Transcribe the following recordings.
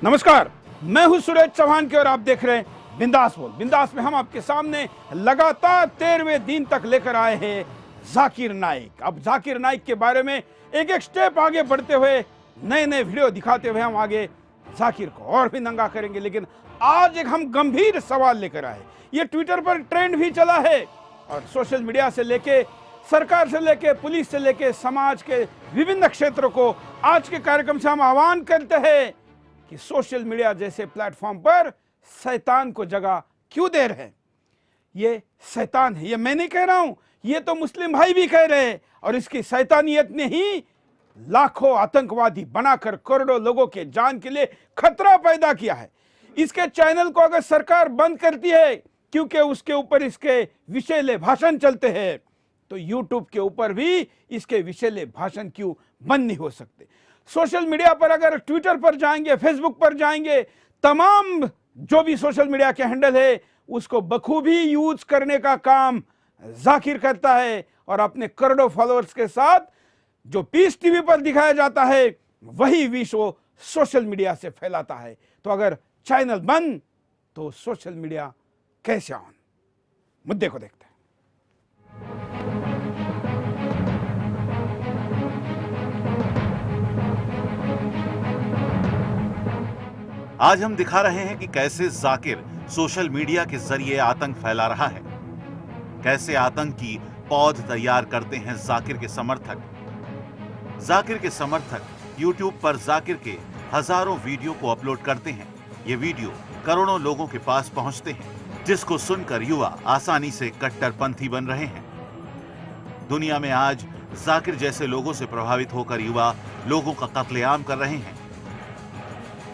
नमस्कार, मैं हूं सुरेश चौहान के और आप देख रहे हैं बिंदास बोल। बिंदास में हम आपके सामने लगातार 13वें दिन तक लेकर आए हैं जाकिर नाइक। अब जाकिर नाइक के बारे में एक एक स्टेप आगे बढ़ते हुए नए नए वीडियो दिखाते हुए हम आगे जाकिर को और भी नंगा करेंगे। लेकिन आज एक हम गंभीर सवाल लेकर आए। ये ट्विटर पर ट्रेंड भी चला है और सोशल मीडिया से लेके सरकार से लेके पुलिस से लेके समाज के विभिन्न क्षेत्रों को आज के कार्यक्रम से हम आह्वान करते हैं कि सोशल मीडिया जैसे प्लेटफॉर्म पर शैतान को जगह क्यों दे रहे हैं। ये शैतान है, ये मैं नहीं कह रहा हूं, ये तो मुस्लिम भाई भी कह रहे हैं। और इसकी शैतानियत ने ही लाखों आतंकवादी बनाकर करोड़ों लोगों के जान के लिए खतरा पैदा किया है। इसके चैनल को अगर सरकार बंद करती है क्योंकि उसके ऊपर इसके विषैले भाषण चलते हैं, तो यूट्यूब के ऊपर भी इसके विषैले भाषण क्यों बंद नहीं हो सकते। सोशल मीडिया पर अगर ट्विटर पर जाएंगे, फेसबुक पर जाएंगे, तमाम जो भी सोशल मीडिया के हैंडल है उसको बखूबी यूज करने का काम जाकिर करता है। और अपने करोड़ों फॉलोअर्स के साथ जो पीस टीवी पर दिखाया जाता है वही विष वो सोशल मीडिया से फैलाता है। तो अगर चैनल बंद तो सोशल मीडिया कैसे ऑन? मुद्दे को देखते हैं। आज हम दिखा रहे हैं कि कैसे जाकिर सोशल मीडिया के जरिए आतंक फैला रहा है, कैसे आतंक की पौध तैयार करते हैं जाकिर के समर्थक। जाकिर के समर्थक यूट्यूब पर जाकिर के हजारों वीडियो को अपलोड करते हैं। ये वीडियो करोड़ों लोगों के पास पहुंचते हैं, जिसको सुनकर युवा आसानी से कट्टरपंथी बन रहे हैं। दुनिया में आज जाकिर जैसे लोगों से प्रभावित होकर युवा लोगों का कत्लेआम कर रहे हैं।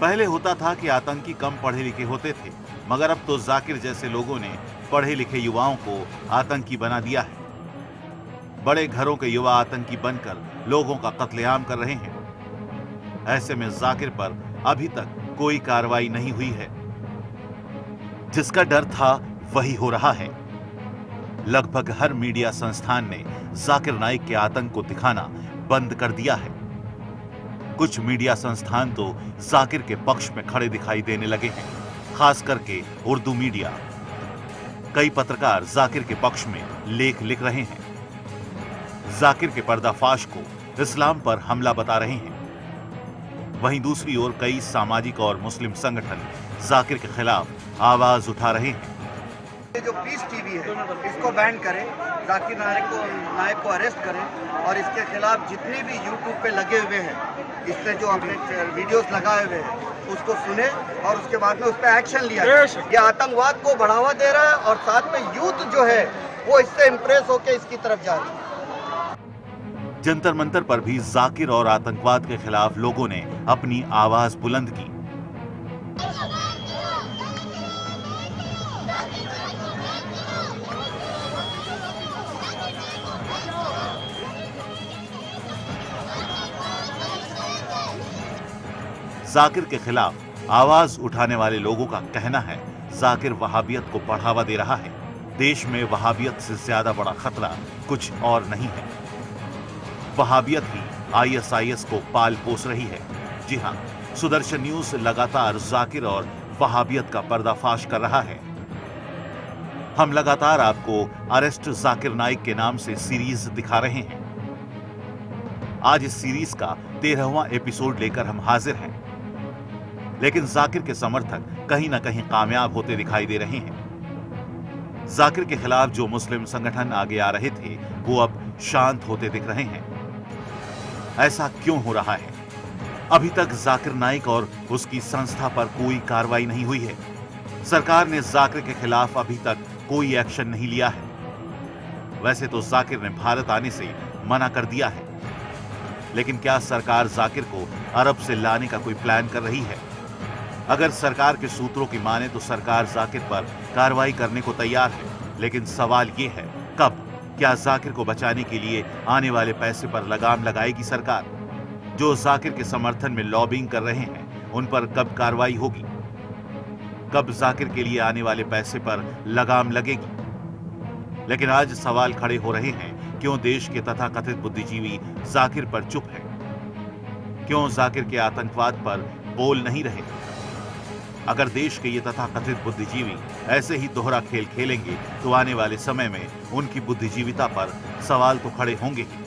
पहले होता था कि आतंकी कम पढ़े लिखे होते थे, मगर अब तो जाकिर जैसे लोगों ने पढ़े लिखे युवाओं को आतंकी बना दिया है। बड़े घरों के युवा आतंकी बनकर लोगों का कत्लेआम कर रहे हैं। ऐसे में जाकिर पर अभी तक कोई कार्रवाई नहीं हुई है। जिसका डर था वही हो रहा है। लगभग हर मीडिया संस्थान ने जाकिर नाइक के आतंक को दिखाना बंद कर दिया है। कुछ मीडिया संस्थान तो जाकिर के पक्ष में खड़े दिखाई देने लगे हैं, खास करके उर्दू मीडिया। कई पत्रकार जाकिर के पक्ष में लेख लिख रहे हैं, जाकिर के पर्दाफाश को इस्लाम पर हमला बता रहे हैं। वहीं दूसरी ओर कई सामाजिक और मुस्लिम संगठन जाकिर के खिलाफ आवाज उठा रहे हैं। ये जो पीस टीवी है इसको बैन करें, जाकिर नाइक को अरेस्ट करें और इसके खिलाफ जितने भी यूट्यूब पे लगे हुए हैं, इससे जो अपने वीडियोस लगाए हुए हैं उसको सुने और उसके बाद में उस पर एक्शन लिया जाए। ये आतंकवाद को बढ़ावा दे रहा है और साथ में यूथ जो है वो इससे इंप्रेस होकर इसकी तरफ जा रही है। जंतर मंतर पर भी जाकिर और आतंकवाद के खिलाफ लोगों ने अपनी आवाज बुलंद की। जाकिर के खिलाफ आवाज उठाने वाले लोगों का कहना है जाकिर वहाबियत को बढ़ावा दे रहा है। देश में वहाबियत से ज्यादा बड़ा खतरा कुछ और नहीं है। वहाबियत ही आईएसआईएस को पाल पोस रही है। जी हां, सुदर्शन न्यूज लगातार जाकिर और वहाबियत का पर्दाफाश कर रहा है। हम लगातार आपको अरेस्ट जाकिर नाइक के नाम से सीरीज दिखा रहे हैं। आज इस सीरीज का 13वां एपिसोड लेकर हम हाजिर हैं। लेकिन जाकिर के समर्थक कहीं ना कहीं कामयाब होते दिखाई दे रहे हैं। जाकिर के खिलाफ जो मुस्लिम संगठन आगे आ रहे थे वो अब शांत होते दिख रहे हैं। ऐसा क्यों हो रहा है? अभी तक जाकिर नाइक और उसकी संस्था पर कोई कार्रवाई नहीं हुई है। सरकार ने जाकिर के खिलाफ अभी तक कोई एक्शन नहीं लिया है। वैसे तो जाकिर ने भारत आने से मना कर दिया है, लेकिन क्या सरकार जाकिर को अरब से लाने का कोई प्लान कर रही है? अगर सरकार के सूत्रों की माने तो सरकार जाकिर पर कार्रवाई करने को तैयार है, लेकिन सवाल ये है कब? क्या जाकिर को बचाने के लिए आने वाले पैसे पर लगाम लगाएगी सरकार? जो जाकिर के समर्थन में लॉबिंग कर रहे हैं उन पर कब कार्रवाई होगी? कब जाकिर के लिए आने वाले पैसे पर लगाम लगेगी? लेकिन आज सवाल खड़े हो रहे हैं, क्यों देश के तथाकथित बुद्धिजीवी जाकिर पर चुप है? क्यों जाकिर के आतंकवाद पर बोल नहीं रहे? अगर देश के ये तथाकथित बुद्धिजीवी ऐसे ही दोहरा खेल खेलेंगे तो आने वाले समय में उनकी बुद्धिजीविता पर सवाल तो खड़े होंगे ही।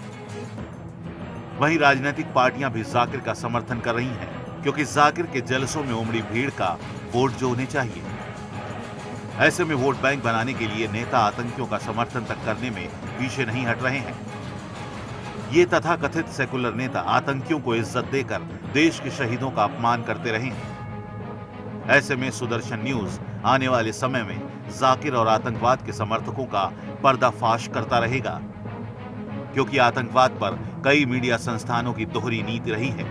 वहीं राजनीतिक पार्टियां भी जाकिर का समर्थन कर रही हैं, क्योंकि जाकिर के जलसों में उमड़ी भीड़ का वोट जो होने चाहिए। ऐसे में वोट बैंक बनाने के लिए नेता आतंकियों का समर्थन तक करने में पीछे नहीं हट रहे हैं। ये तथाकथित सेकुलर नेता आतंकियों को इज्जत देकर देश के शहीदों का अपमान करते रहे हैं। ऐसे में सुदर्शन न्यूज आने वाले समय में जाकिर और आतंकवाद के समर्थकों का पर्दाफाश करता रहेगा, क्योंकि आतंकवाद पर कई मीडिया संस्थानों की दोहरी नीति रही है।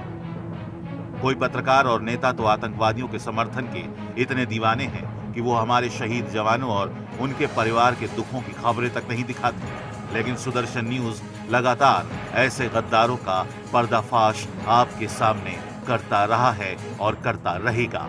कोई पत्रकार और नेता तो आतंकवादियों के समर्थन के इतने दीवाने हैं कि वो हमारे शहीद जवानों और उनके परिवार के दुखों की खबरें तक नहीं दिखाते, लेकिन सुदर्शन न्यूज लगातार ऐसे गद्दारों का पर्दाफाश आपके सामने करता रहा है और करता रहेगा।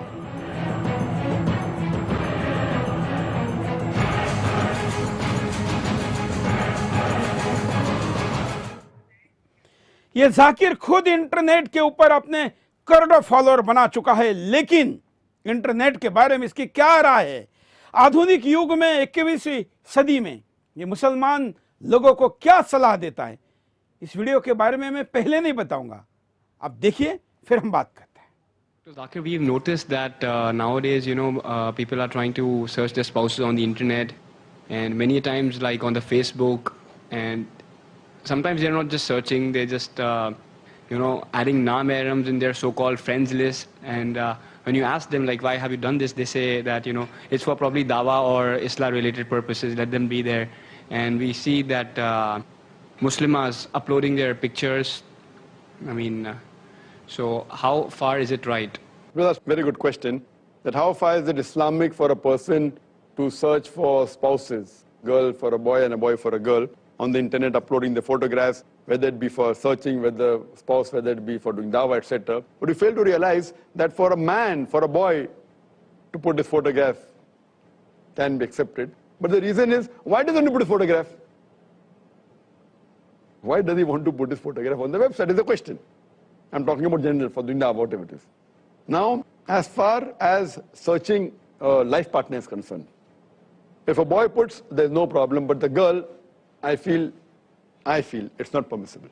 ये जाकिर खुद इंटरनेट के ऊपर अपने करोड़ों फॉलोअर बना चुका है, लेकिन इंटरनेट के बारे में इसकी क्या राय है? आधुनिक युग में 21वीं सदी में ये मुसलमान लोगों को क्या सलाह देता है, इस वीडियो के बारे में मैं पहले नहीं बताऊंगा। आप देखिए, फिर हम बात करते हैं। So, Zakir, we've noticed that nowadays, people are trying to search their spouses on the internet, and many times, like on the Facebook, and sometimes they're not just searching; they're just, adding naam-e-rams in their so-called friends list. And when you ask them, like, why have you done this? They say that it's for probably dawa or Islam-related purposes. Let them be there. And we see that Muslims uploading their pictures. I mean. So how far is it right? Well, that's a very good question. That how far is it Islamic for a person to search for spouses, girl for a boy and a boy for a girl, on the internet, uploading the photographs, whether it be for searching with the spouse, whether it be for doing dawah, etc. But we fail to realize that for a man, for a boy, to put his photograph can be accepted. But the reason is, why doesn't he put his photograph? Why does he want to put his photograph on the website is the question. I'm talking about general, for doing dawah, whatever it is. Now, as far as searching a life partner is concerned, if a boy puts, there's no problem, but the girl, I feel it's not permissible.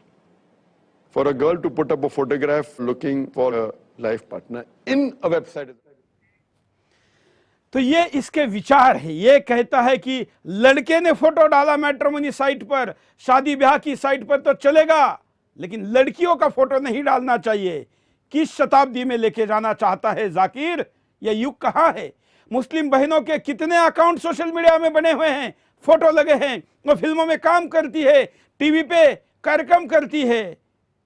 For a girl to put up a photograph looking for a life partner in a website. तो ये इसके विचार है। ये कहता है कि लड़के ने फोटो डाला मैट्रिमोनी साइट पर, शादी ब्याह की साइट पर तो चलेगा, लेकिन लड़कियों का फोटो नहीं डालना चाहिए। किस शताब्दी में लेके जाना चाहता है जाकिर? यह युग कहाँ है? मुस्लिम बहनों के कितने अकाउंट सोशल मीडिया में बने हुए हैं, फोटो लगे हैं, वो फिल्मों में काम करती है, टीवी पे कार्यक्रम करती है,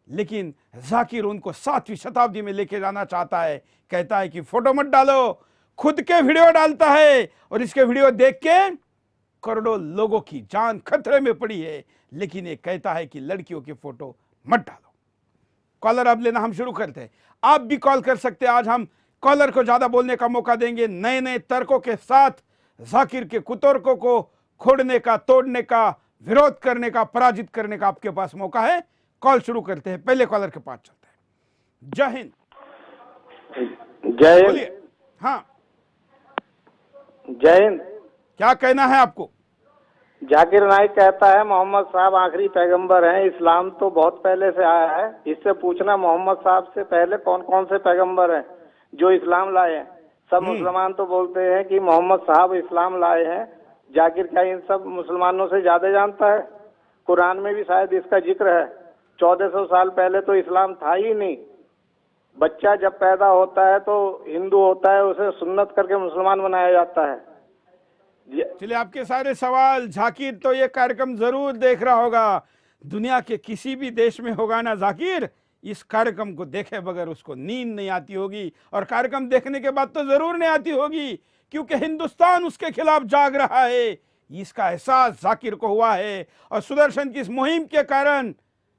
लेकिन जाकिर उनको 7वीं शताब्दी में लेके जाना चाहता है। कहता है कि फोटो मत डालो, खुद के वीडियो डालता है और इसके वीडियो देख के करोड़ों लोगों की जान खतरे में पड़ी है, लेकिन ये कहता है कि लड़कियों की फोटो मत डालो। कॉलर अब लेना हम शुरू करते हैं। आप भी कॉल कर सकते हैं। आज हम कॉलर को ज्यादा बोलने का मौका देंगे। नए नए तर्कों के साथ जाकिर के कुतर्कों को खोड़ने का, तोड़ने का, विरोध करने का, पराजित करने का आपके पास मौका है। कॉल शुरू करते हैं। पहले कॉलर के पास चलते हैं। जय हिंद। जय हिंद। बोलिए। हाँ, जय हिंद। क्या कहना है आपको? जाकिर नाइक कहता है मोहम्मद साहब आखिरी पैगंबर हैं। इस्लाम तो बहुत पहले से आया है। इससे पूछना मोहम्मद साहब से पहले कौन कौन से पैगंबर हैं जो इस्लाम लाए हैं। सब मुसलमान तो बोलते हैं कि मोहम्मद साहब इस्लाम लाए हैं। जाकिर क्या इन सब मुसलमानों से ज्यादा जानता है? कुरान में भी शायद इसका जिक्र है। 1400 साल पहले तो इस्लाम था ही नहीं। बच्चा जब पैदा होता है तो हिंदू होता है, उसे सुन्नत करके मुसलमान बनाया जाता है। चलिए, आपके सारे सवाल, जाकिर तो ये कार्यक्रम जरूर देख रहा होगा। दुनिया के किसी भी देश में होगा ना जाकिर, इस कार्यक्रम को देखे बगैर उसको नींद नहीं आती होगी, और कार्यक्रम देखने के बाद तो जरूर नहीं आती होगी, क्योंकि हिंदुस्तान उसके खिलाफ जाग रहा है। इसका एहसास जाकिर को हुआ है, और सुदर्शन की इस मुहिम के कारण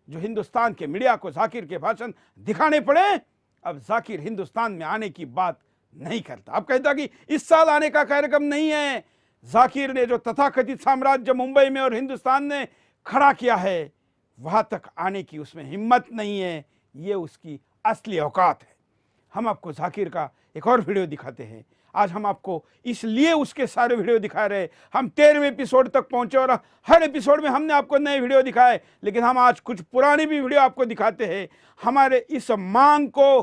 जो हिंदुस्तान के मीडिया को जाकिर के भाषण दिखाने पड़े, अब जाकिर हिंदुस्तान में आने की बात नहीं करता। अब कहता कि इस साल आने का कार्यक्रम नहीं है। जाकिर ने जो तथाकथित साम्राज्य मुंबई में और हिंदुस्तान ने खड़ा किया है, वहां तक आने की उसमें हिम्मत नहीं है। ये उसकी असली औकात है। हम आपको जाकिर का एक और वीडियो दिखाते हैं। आज हम आपको इसलिए उसके सारे वीडियो दिखा रहे हैं, हम 13वें एपिसोड तक पहुंचे और हर एपिसोड में हमने आपको नए वीडियो दिखाए, लेकिन हम आज कुछ पुरानी भी वीडियो आपको दिखाते हैं। हमारे इस मांग को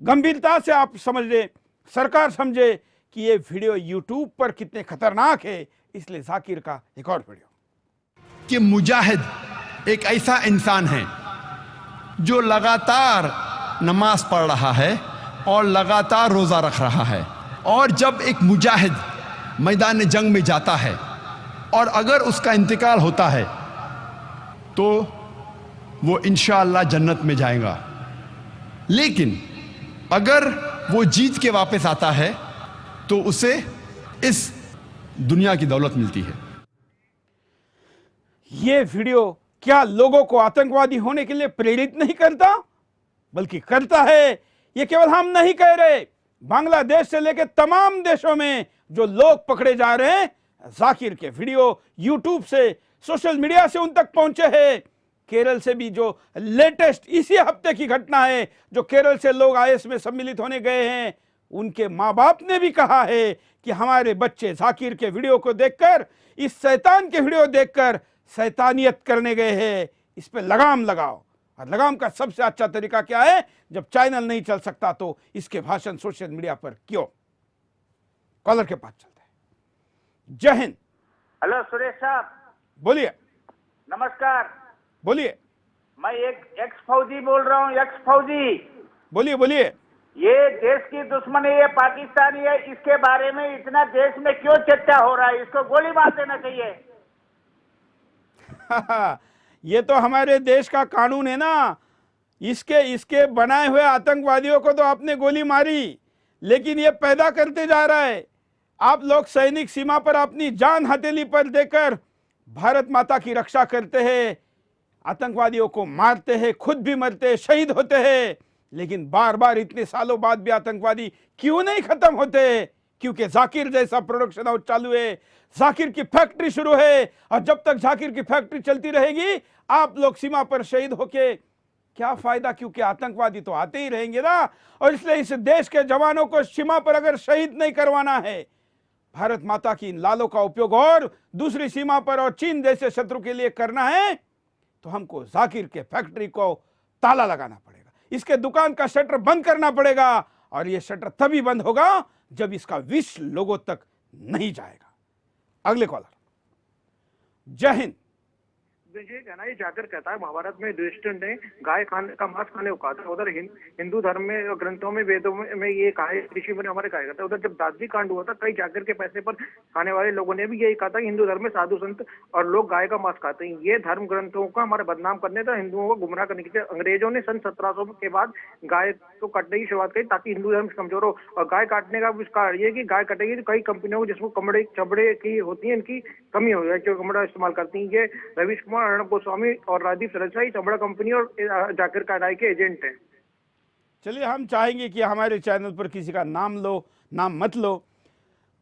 गंभीरता से आप समझ लें, सरकार समझे कि ये वीडियो यूट्यूब पर कितने खतरनाक है, इसलिए जाकिर का एक और वीडियो। कि मुजाहिद एक ऐसा इंसान है जो लगातार नमाज पढ़ रहा है और लगातार रोज़ा रख रहा है, और जब एक मुजाहिद मैदान जंग में जाता है और अगर उसका इंतकाल होता है तो वो इंशाअल्लाह जन्नत में जाएगा, लेकिन अगर वो जीत के वापस आता है तो उसे इस दुनिया की दौलत मिलती है। ये वीडियो क्या लोगों को आतंकवादी होने के लिए प्रेरित नहीं करता, बल्कि करता है। ये केवल हम नहीं कह रहे, बांग्लादेश से लेकर तमाम देशों में जो लोग पकड़े जा रहे हैं, जाकिर के वीडियो यूट्यूब से, सोशल मीडिया से उन तक पहुंचे हैं। केरल से भी जो लेटेस्ट इसी हफ्ते की घटना है, जो केरल से लोग आईएस में सम्मिलित होने गए हैं, उनके माँ बाप ने भी कहा है कि हमारे बच्चे जाकिर के वीडियो को देखकर, इस शैतान के वीडियो देखकर शैतानियत करने गए हैं। इस पे लगाम लगाओ, और लगाम का सबसे अच्छा तरीका क्या है? जब चैनल नहीं चल सकता तो इसके भाषण सोशल मीडिया पर क्यों? कॉलर के पास चलते हैं। जय हिंद। हेलो सुरेश साहब, बोलिए। नमस्कार। बोलिए। मैं एक एक्स फौजी बोल रहा हूँ, एक्स फौजी। बोलिए बोलिए। ये देश की दुश्मनी है, पाकिस्तानी है, इसके बारे में इतना देश में क्यों चर्चा हो रहा है? इसको गोली मार देना चाहिए। ये तो हमारे देश का कानून है ना। इसके बनाए हुए आतंकवादियों को तो आपने गोली मारी, लेकिन ये पैदा करते जा रहा है। आप लोग सैनिक सीमा पर अपनी जान हथेली पर देकर भारत माता की रक्षा करते हैं, आतंकवादियों को मारते हैं, खुद भी मरते हैं, शहीद होते हैं, लेकिन बार बार इतने सालों बाद भी आतंकवादी क्यों नहीं खत्म होते? क्योंकि जाकिर जैसा प्रोडक्शन हाउस चालू है, जाकिर की फैक्ट्री शुरू है, और जब तक जाकिर की फैक्ट्री चलती रहेगी आप लोग सीमा पर शहीद होके क्या फायदा? क्योंकि आतंकवादी तो आते ही रहेंगे ना। और इसलिए इस देश के जवानों को सीमा पर अगर शहीद नहीं करवाना है, भारत माता की इन लालों का उपयोग और दूसरी सीमा पर और चीन जैसे शत्रु के लिए करना है, तो हमको जाकिर के फैक्ट्री को ताला लगाना पड़ेगा, इसके दुकान का शटर बंद करना पड़ेगा, और यह शटर तभी बंद होगा जब इसका विष लोगों तक नहीं जाएगा। अगले कॉलर। जय हिंद। देखिए कहना, ये जाकर कहता है महाभारत में युधिष्ठिर ने गाय खाने का मांस खाने को कहा था। उधर हिंदू धर्म में और ग्रंथों में, वेदों में ये कहा है, ऋषि मुनि हमारे कहा करता है। उधर जब दादी कांड हुआ था, कई जाकर के पैसे पर खाने वाले लोगों ने भी यही कहा था कि हिंदू धर्म में साधु संत और लोग गाय का मांस खाते हैं। ये धर्म ग्रंथों का हमारे बदनाम करने था, हिंदुओं को गुमराह करने के लिए अंग्रेजों ने सन 1700 के बाद गाय को काटने की शुरुआत करी, ताकि हिंदू धर्म कमजोर हो। और गाय काटने का कारण ये कि गाय कटेगी तो कई कंपनियों को जिसको चमड़े की होती है, इनकी कमी हो जाए, जो कमड़ा इस्तेमाल करती है। ये रवीश कुमार, अर्णब गोस्वामी और राजीव सरसाई चमड़ा कंपनी और जाकिर कानाई के एजेंट हैं। चलिए, हम चाहेंगे कि हमारे चैनल पर किसी का नाम लो, नाम मत लो,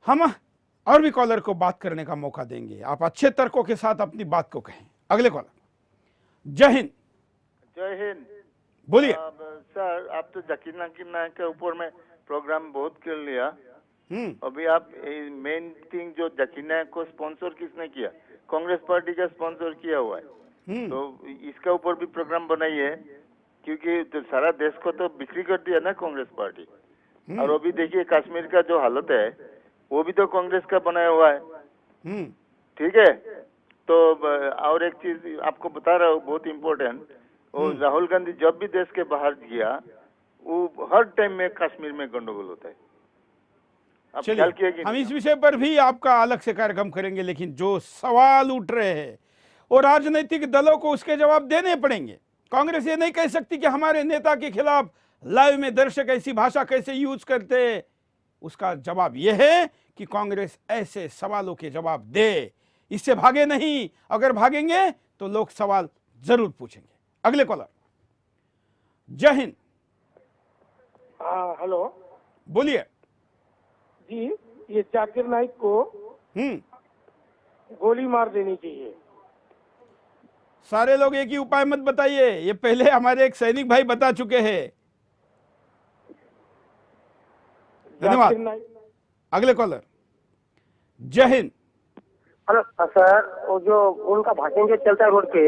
हम और भी कॉलर को बात करने का मौका देंगे। आप अच्छे तर्कों के साथ अपनी बात को कहें। अगले कॉलर। जय हिंद। जय हिंद। बोलिए। सर, आप तो जाकिर नाइक के ऊपर में प्रोग्राम बहुत कर लिया। अभी आप मेन थिंग जो जाकिर नाइक को स्पॉन्सर किसने किया? कांग्रेस पार्टी का स्पॉन्सर किया हुआ है। तो इसके ऊपर भी प्रोग्राम बनाइए, क्योंकि तो सारा देश को तो बिक्री कर दिया ना कांग्रेस पार्टी। और अभी देखिए कश्मीर का जो हालत है वो भी तो कांग्रेस का बनाया हुआ है। ठीक है, तो और एक चीज आपको बता रहा हूँ बहुत इम्पोर्टेंट, वो राहुल गांधी जब भी देश के बाहर गया वो हर टाइम में कश्मीर में गंडगोल होता है। आप ख्याल किया कि हम इस विषय पर भी आपका अलग से कार्यक्रम करेंगे, लेकिन जो सवाल उठ रहे हैं और राजनीतिक दलों को उसके जवाब देने पड़ेंगे। कांग्रेस ये नहीं कह सकती कि हमारे नेता के खिलाफ लाइव में दर्शक ऐसी भाषा कैसे यूज करते। उसका जवाब यह है कि कांग्रेस ऐसे सवालों के जवाब दे, इससे भागे नहीं। अगर भागेंगे तो लोग सवाल जरूर पूछेंगे। अगले कॉलर। जय हिंद। हेलो, बोलिए जी। ये जाकिर नाइक को गोली मार देनी चाहिए। सारे लोग एक ही उपाय मत बताइए, ये पहले हमारे एक सैनिक भाई बता चुके हैं। धन्यवाद। जाकिर नाइक। अगले कॉलर, जय हिंद। हेलो सर, वो जो उनका भाषण जो चलता है रोड पे,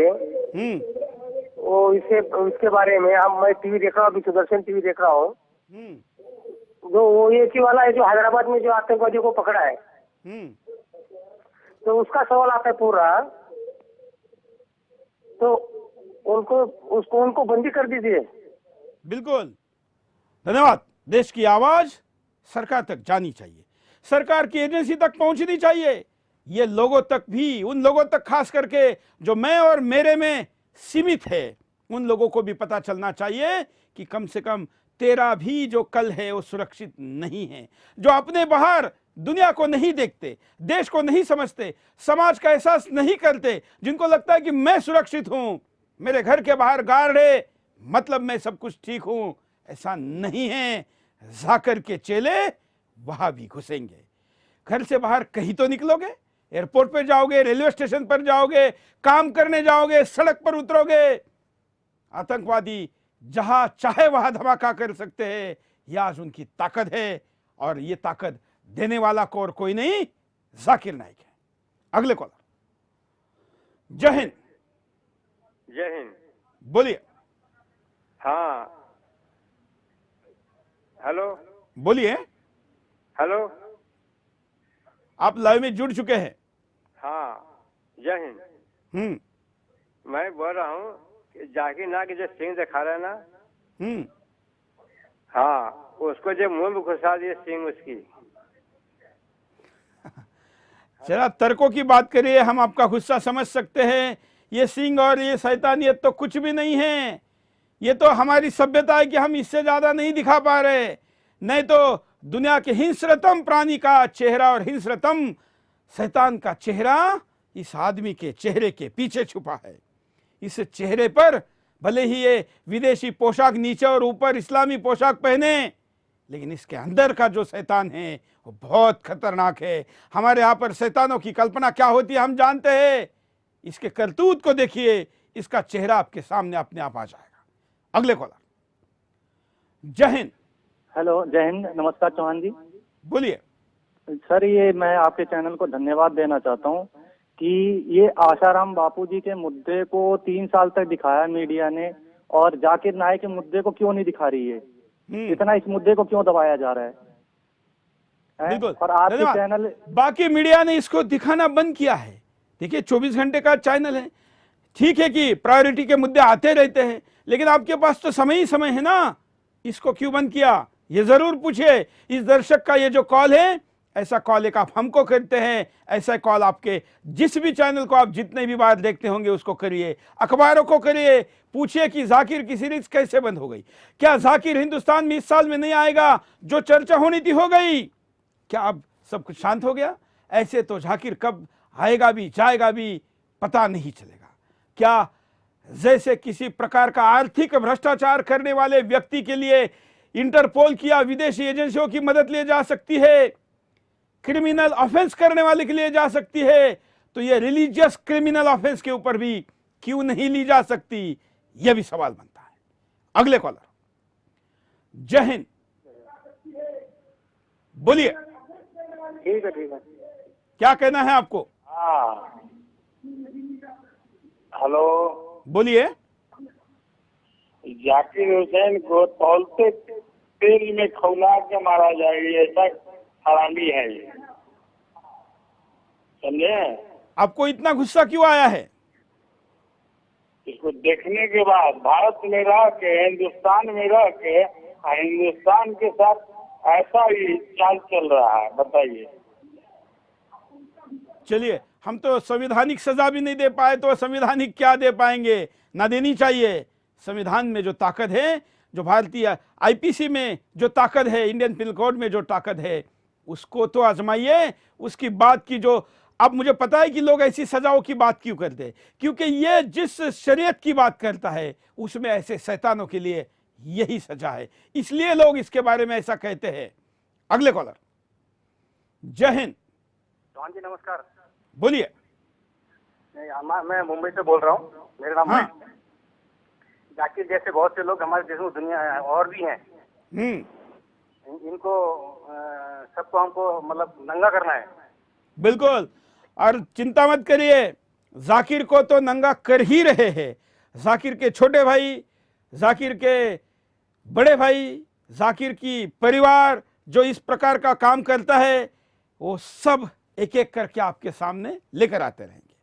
वो इसके बारे में अब मैं टीवी देख रहा हूँ, अभी सुदर्शन टीवी देख रहा हूँ। जो वो एक ही वाला है जो हैदराबाद में जो आतंकवादियों को पकड़ा है, तो उसका सवाल आता है पूरा, तो उनको बंदी कर दीजिए। बिल्कुल, धन्यवाद। देश की आवाज सरकार तक जानी चाहिए, सरकार की एजेंसी तक पहुंचनी चाहिए, ये लोगों तक भी, उन लोगों तक खास करके जो मैं और मेरे में सीमित है, उन लोगों को भी पता चलना चाहिए कि कम से कम तेरा भी जो कल है वो सुरक्षित नहीं है। जो अपने बाहर दुनिया को नहीं देखते, देश को नहीं समझते, समाज का एहसास नहीं करते, जिनको लगता है कि मैं सुरक्षित हूं, मेरे घर के बाहर गार्ड है, मतलब मैं सब कुछ ठीक हूं, ऐसा नहीं है। जाकिर के चेले वहां भी घुसेंगे। घर से बाहर कहीं तो निकलोगे, एयरपोर्ट पर जाओगे, रेलवे स्टेशन पर जाओगे, काम करने जाओगे, सड़क पर उतरोगे, आतंकवादी जहां चाहे वहां धमाका कर सकते हैं। यह आज उनकी ताकत है, और ये ताकत देने वाला को और कोई नहीं, जाकिर नाइक है। अगले कॉलर, जय हिंद। जय हिंद। बोलिए। हाँ, हेलो। बोलिए। हेलो, आप लाइव में जुड़ चुके हैं। हाँ, जय हिंद। मैं बोल रहा हूँ कि जाकिर नाइक जो सिंह दिखा रहा है ना, हाँ, उसको जो मुंह में घुसा दिए सिंह उसकी। जरा तर्कों की बात करिए, हम आपका गुस्सा समझ सकते हैं। ये सिंह और ये शैतानियत तो कुछ भी नहीं है, ये तो हमारी सभ्यता है कि हम इससे ज्यादा नहीं दिखा पा रहे। नहीं तो दुनिया के हिंस्रतम प्राणी का चेहरा और हिंस्रतम शैतान का चेहरा इस आदमी के चेहरे के पीछे छुपा है। इस चेहरे पर भले ही ये विदेशी पोशाक नीचे और ऊपर इस्लामी पोशाक पहने, लेकिन इसके अंदर का जो शैतान है वो बहुत खतरनाक है। हमारे यहाँ पर शैतानों की कल्पना क्या होती है हम जानते हैं। इसके करतूत को देखिए, इसका चेहरा आपके सामने अपने आप आ जाएगा। अगले कॉलर, जय हिंद। हेलो, जय हिंद, नमस्कार चौहान जी। बोलिए। सर, ये मैं आपके चैनल को धन्यवाद देना चाहता हूँ कि ये आशाराम बापूजी के मुद्दे को 3 साल तक दिखाया मीडिया ने, और जाकिर नाइक के मुद्दे को क्यों नहीं दिखा रही है? इतना इस मुद्दे को क्यों दबाया जा रहा है? बिल्कुल। और आपके चैनल, बाकी मीडिया ने इसको दिखाना बंद किया है। देखिए, 24 घंटे का चैनल है, ठीक है कि प्रायोरिटी के मुद्दे आते रहते हैं, लेकिन आपके पास तो समय ही समय है ना, इसको क्यों बंद किया? ये जरूर पूछिए। इस दर्शक का ये जो कॉल है, ऐसा कॉल एक आप हमको करते हैं, ऐसा कॉल आपके जिस भी चैनल को आप जितने भी बार देखते होंगे उसको करिए, अखबारों को करिए, पूछिए कि जाकिर की सीरीज कैसे बंद हो गई? क्या जाकिर हिंदुस्तान में इस साल में नहीं आएगा? जो चर्चा होनी थी हो गई। क्या अब सब कुछ शांत हो गया? ऐसे तो जाकिर कब आएगा भी जाएगा भी पता नहीं चलेगा। क्या जैसे किसी प्रकार का आर्थिक भ्रष्टाचार करने वाले व्यक्ति के लिए इंटरपोल की या विदेशी एजेंसियों की मदद ली जा सकती है, क्रिमिनल ऑफेंस करने वाले के लिए जा सकती है, तो ये रिलीजियस क्रिमिनल ऑफेंस के ऊपर भी क्यों नहीं ली जा सकती? यह भी सवाल बनता है। अगले कॉलर, जय हिंद। बोलिए। ठीक है, ठीक है। क्या कहना है आपको? हाँ, हेलो। बोलिए। जाकिर हुसैन को तौलते तेल में खौला के मारा जाएगा, ऐसा हरामी है ये, समझे? आपको इतना गुस्सा क्यों आया है? इसको देखने के बाद भारत में रह के, हिंदुस्तान में रह के, हिंदुस्तान के साथ ऐसा ही चाल चल रहा है, बताइए। चलिए, हम तो संवैधानिक सजा भी नहीं दे पाए तो संवैधानिक क्या दे पाएंगे? ना देनी चाहिए। संविधान में जो ताकत है, जो भारतीय आईपीसी में जो ताकत है, इंडियन पिनल कोड में जो ताकत है, उसको तो आजमाइए। उसकी बात की जो, अब मुझे पता है कि लोग ऐसी सजाओं की बात क्यों करते हैं, क्योंकि ये जिस शरीयत की बात करता है उसमें ऐसे शैतानों के लिए यही सजा है, इसलिए लोग इसके बारे में ऐसा कहते हैं। अगले कॉलर, जय हिंद। चौहान जी नमस्कार। बोलिए। मैं मुंबई से बोल रहा हूँ, मेरा नाम है। जाकिर जैसे बहुत से लोग हमारे देश में दुनिया और भी हैं, इनको सबको हमको मतलब नंगा करना है। बिल्कुल, और चिंता मत करिए, जाकिर को तो नंगा कर ही रहे हैं। जाकिर के छोटे भाई, जाकिर के बड़े भाई, जाकिर की परिवार जो इस प्रकार का काम करता है, वो सब एक एक करके आपके सामने लेकर आते रहेंगे।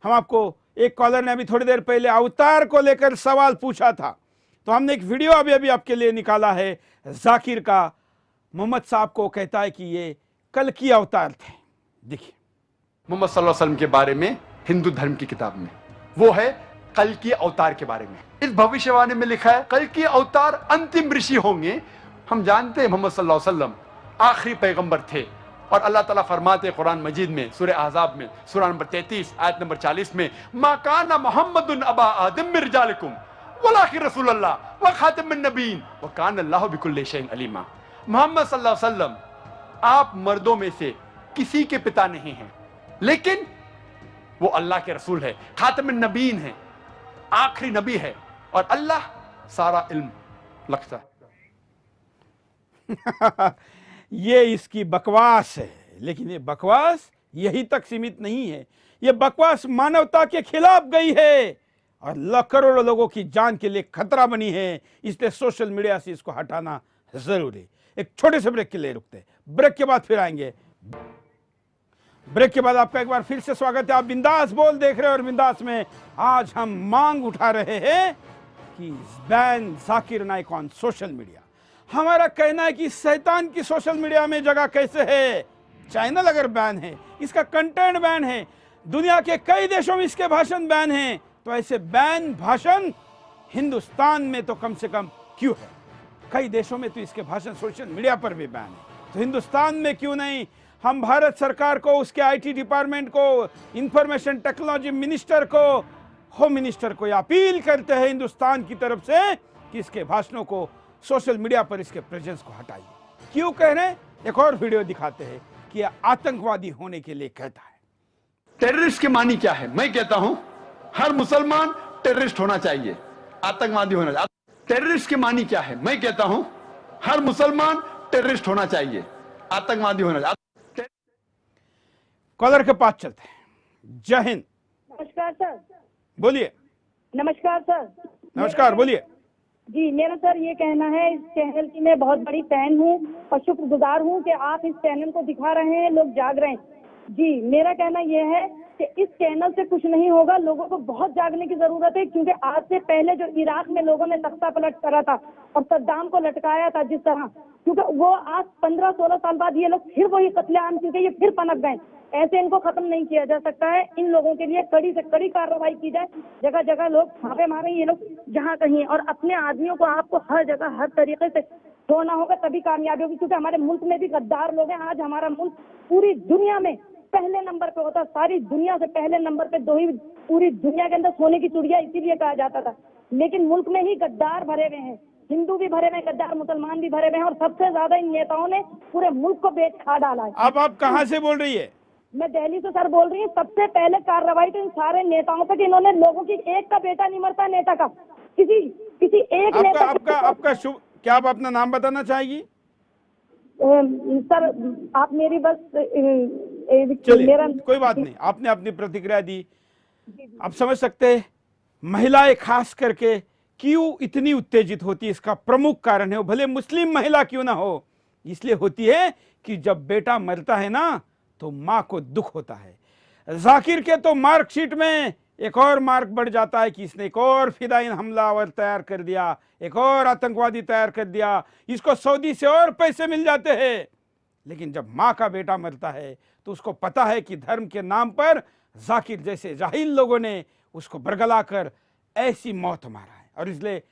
हम आपको, एक कॉलर ने अभी थोड़ी देर पहले अवतार को लेकर सवाल पूछा था, तो हमने एक वीडियो अभी अभी आपके लिए निकाला है जाकिर का। मोहम्मद साहब को कहता है कि ये कल की अवतार थे। देखिए मोहम्मद सल्लल्लाहु अलैहि वसल्लम के बारे में हिंदू धर्म की किताब में, वो है कल की अवतार के बारे में। इस भविष्यवाणी में लिखा है कल की अवतार अंतिम ऋषि होंगे। हम जानते हैं मोहम्मद सल्लल्लाहु अलैहि वसल्लम आखिरी पैगंबर थे, और अल्लाह ताला फरमाते हैं कुरान मजीद में, सूरह अहज़ाब में, सूरह नंबर 33 आयत नंबर 40 में, मा काना मुहम्मदुन अबा आदम मिन रिजालिकुम वलाकिन रसूलुल्लाह व खातिमुन नबीन व काना अल्लाहु बिकुल्लि शैइन अलीमा। मोहम्मद सल्लल्लाहु अलैहि वसल्लम आप मर्दों में से किसी के पिता नहीं हैं, लेकिन वो अल्लाह के रसूल है, खातिमुन नबीन है, आखिरी नबी है, और अल्लाह सारा इल्म रखता है। ये इसकी बकवास है, लेकिन ये बकवास यही तक सीमित नहीं है। ये बकवास मानवता के खिलाफ गई है और करोड़ों लोगों की जान के लिए खतरा बनी है। इसलिए सोशल मीडिया से इसको हटाना जरूरी। एक छोटे से ब्रेक के लिए रुकते हैं, ब्रेक के बाद फिर आएंगे। ब्रेक के बाद आपका एक बार फिर से स्वागत है। आप बिंदास बोल देख रहे हैं, और बिंदास में आज हम मांग उठा रहे हैं कि ban Zakir Naik on social media. हमारा कहना है कि शैतान की सोशल मीडिया में जगह कैसे है। चैनल अगर बैन है, इसका कंटेंट बैन है, दुनिया के कई देशों में इसके भाषण बैन हैं, तो ऐसे बैन भाषण हिंदुस्तान में तो कम से कम क्यों है? कई देशों में तो इसके भाषण सोशल मीडिया पर भी बैन है, तो हिंदुस्तान में क्यों नहीं? हम भारत सरकार को, उसके आईटी डिपार्टमेंट को, इंफॉर्मेशन टेक्नोलॉजी मिनिस्टर को, होम मिनिस्टर को अपील करते हैं हिंदुस्तान की तरफ से कि इसके भाषणों को सोशल मीडिया पर, इसके प्रेजेंस को हटाइए। क्यों कह रहे हैं? एक और वीडियो दिखाते हैं कि यह आतंकवादी होने के लिए कहता है। टेररिस्ट के मानी क्या है? मैं कहता हूं हर मुसलमान टेररिस्ट होना चाहिए, आतंकवादी होना चाहिए। टेररिस्ट के मानी क्या है? मैं कहता हूं हर मुसलमान टेररिस्ट होना चाहिए, आतंकवादी होना चाहिए। कॉलर के पास चलते हैं। जय हिंद। नमस्कार सर। बोलिए। नमस्कार सर। नमस्कार, बोलिए। जी, मेरा सर ये कहना है, इस चैनल की मैं बहुत बड़ी फैन हूँ और शुक्रगुजार हूँ कि आप इस चैनल को दिखा रहे हैं, लोग जाग रहे हैं। जी, मेरा कहना यह है कि इस चैनल से कुछ नहीं होगा, लोगों को बहुत जागने की जरूरत है, क्योंकि आज से पहले जो इराक में लोगों ने तख्ता पलट करा था और सद्दाम को लटकाया था जिस तरह, क्योंकि वो आज 15-16 साल बाद ये लोग फिर वही कत्लेआम, क्योंकि ये फिर पनप गए। ऐसे इनको खत्म नहीं किया जा सकता है। इन लोगों के लिए कड़ी से कड़ी कार्रवाई की जाए। जगह जगह लोग छापे मारे ये लोग जहाँ कहीं, और अपने आदमियों को आपको हर जगह हर तरीके से छोड़ना होगा, तभी कामयाबी होगी। क्योंकि हमारे मुल्क में भी गद्दार लोग हैं। आज हमारा मुल्क पूरी दुनिया में पहले नंबर पे होता, सारी दुनिया से पहले नंबर पे दो ही, पूरी दुनिया के अंदर सोने की चिड़िया इसीलिए कहा जाता था। लेकिन मुल्क में ही गद्दार भरे हुए हैं, हिंदू भी भरे हुए हैं गद्दार, मुसलमान भी भरे हुए हैं, और सबसे ज्यादा इन नेताओं ने पूरे मुल्क को बेच खा डाला है। अब आप कहाँ से बोल रही है? मैं दिल्ली से सर बोल रही हूँ। सबसे पहले कार्रवाई तो इन सारे नेताओं पे कि इन्होंने लोगों की, एक का बेटा नहीं मरता नेता का, किसी एक नेता। आपका शुभ, क्या आप अपना नाम बताना चाहेगी? सर आप मेरी बस चलिए, कोई बात नहीं, आपने अपनी प्रतिक्रिया दी। आप समझ सकते हैं महिलाएं खास करके क्यों इतनी उत्तेजित होती है। इसका प्रमुख कारण है, वो भले मुस्लिम महिला क्यों ना हो, इसलिए होती है कि जब बेटा मरता है ना तो माँ को दुख होता है। जाकिर के तो मार्कशीट में एक और मार्क बढ़ जाता है कि इसने एक और फिदाइन हमलावर तैयार कर दिया, एक और आतंकवादी तैयार कर दिया, इसको सऊदी से और पैसे मिल जाते हैं। लेकिन जब माँ का बेटा मरता है तो उसको पता है कि धर्म के नाम पर जाकिर जैसे जाहिल लोगों ने उसको बरगला कर ऐसी मौत मारा है। और इसलिए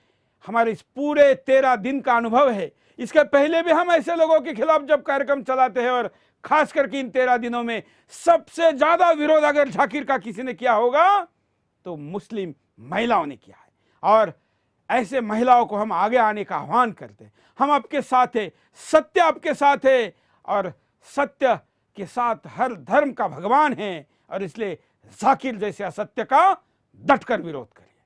हमारे इस पूरे 13 दिन का अनुभव है। इसके पहले भी हम ऐसे लोगों के खिलाफ जब कार्यक्रम चलाते हैं, और खास करके इन 13 दिनों में सबसे ज्यादा विरोध अगर जाकिर का किसी ने किया होगा तो मुस्लिम महिलाओं ने किया है। और ऐसे महिलाओं को हम आगे आने का आह्वान करते हैं। हम आपके साथ है, सत्य आपके साथ है, और सत्य के साथ हर धर्म का भगवान है। और इसलिए जाकिर जैसे असत्य का डटकर विरोध करिए।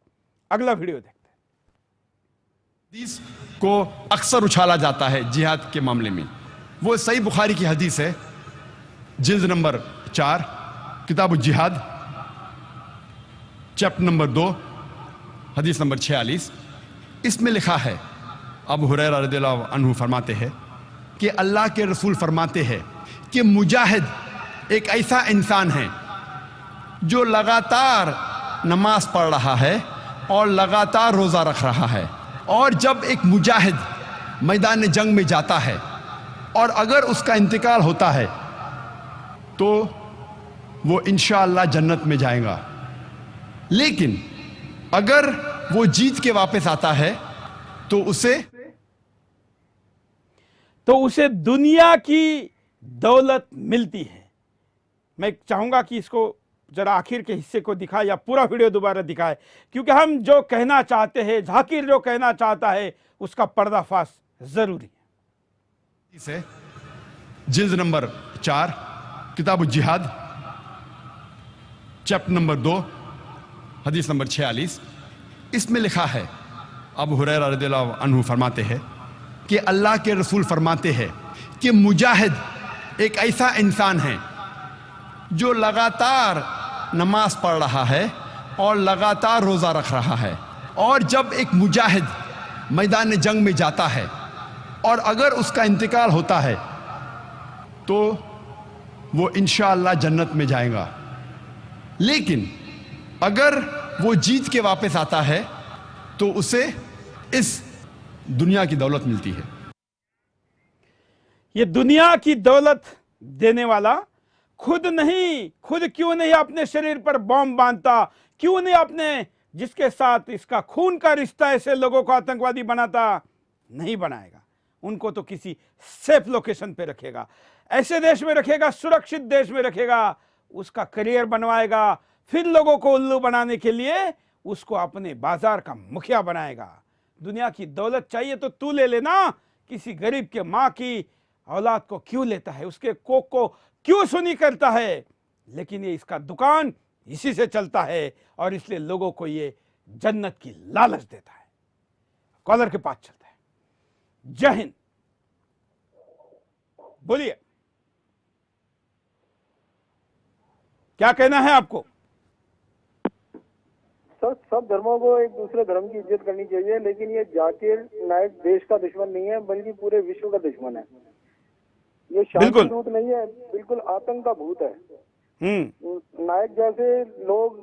अगला वीडियो देखते हैं। हदीस को अक्सर उछाला जाता है जिहाद के मामले में। वो सही बुखारी की हदीस है, जिल्द नंबर 4, किताब जिहाद, चैप्टर नंबर 2, हदीस नंबर 46। इसमें लिखा है, अबू हुरैरा रज़ियल्लाहु अन्हु फरमाते हैं कि अल्लाह के रसूल फरमाते हैं कि मुजाहिद एक ऐसा इंसान है जो लगातार नमाज पढ़ रहा है और लगातार रोज़ा रख रहा है। और जब एक मुजाहिद मैदान जंग में जाता है और अगर उसका इंतकाल होता है तो वो इंशाअल्लाह जन्नत में जाएगा, लेकिन अगर वो जीत के वापस आता है तो उसे दुनिया की दौलत मिलती है। मैं चाहूंगा कि इसको जरा आखिर के हिस्से को दिखाए या पूरा वीडियो दोबारा दिखाए, क्योंकि हम जो कहना चाहते हैं, जाकिर जो कहना चाहता है, उसका पर्दाफाश जरूरी है। इसे जिल्द नंबर 4, किताब जिहाद, चैप्टर नंबर 2, हदीस नंबर 46। इसमें लिखा है, अबू हुरैरा रज़ियल्लाहु अन्हु फरमाते हैं कि अल्लाह के रसूल फरमाते हैं कि मुजाहिद एक ऐसा इंसान है जो लगातार नमाज पढ़ रहा है और लगातार रोज़ा रख रहा है। और जब एक मुजाहिद मैदान जंग में जाता है और अगर उसका इंतकाल होता है तो वो इंशाअल्लाह जन्नत में जाएगा, लेकिन अगर वो जीत के वापस आता है तो उसे इस दुनिया की दौलत मिलती है। ये दुनिया की दौलत देने वाला खुद क्यों नहीं अपने शरीर पर बॉम्ब बांधता, क्यों नहीं अपने जिसके साथ इसका खून का रिश्ता ऐसे लोगों को आतंकवादी बनाता, नहीं बनाएगा। उनको तो किसी सेफ लोकेशन पे रखेगा, ऐसे देश में रखेगा, सुरक्षित देश में रखेगा, उसका करियर बनवाएगा, फिर लोगों को उल्लू बनाने के लिए उसको अपने बाजार का मुखिया बनाएगा। दुनिया की दौलत चाहिए तो तू ले लेना, किसी गरीब के माँ की औलाद को क्यों लेता है, उसके कोक को क्यों सुनी करता है। लेकिन ये इसका दुकान इसी से चलता है और इसलिए लोगों को ये जन्नत की लालच देता है। कॉलर के पास चलता है। जय हिंद, बोलिए, क्या कहना है आपको? सर, सब धर्मों को एक दूसरे धर्म की इज्जत करनी चाहिए, लेकिन ये जाकिर नाइक देश का दुश्मन नहीं है बल्कि पूरे विश्व का दुश्मन है। ये शांति दूत नहीं है, बिल्कुल आतंक का भूत है। नायक जैसे लोग,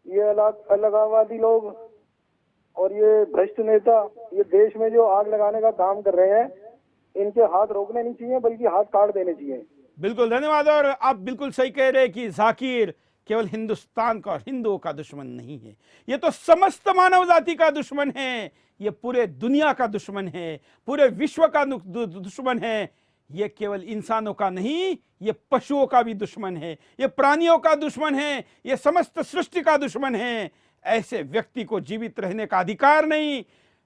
ये अलगाववादी लोग और ये भ्रष्ट नेता, ये देश में जो आग लगाने का काम कर रहे हैं, इनके हाथ रोकने नहीं चाहिए बल्कि हाथ काट देने चाहिए। बिल्कुल, धन्यवाद। और आप बिल्कुल सही कह रहे हैं कि जाकिर केवल हिंदुस्तान का और हिंदुओं का दुश्मन नहीं है, ये तो समस्त मानव जाति का दुश्मन है, ये पूरे दुनिया का दुश्मन है, पूरे विश्व का दुश्मन है। ये केवल इंसानों का नहीं, ये पशुओं का भी दुश्मन है, ये प्राणियों का दुश्मन है, ये समस्त सृष्टि का दुश्मन है। ऐसे व्यक्ति को जीवित रहने का अधिकार नहीं,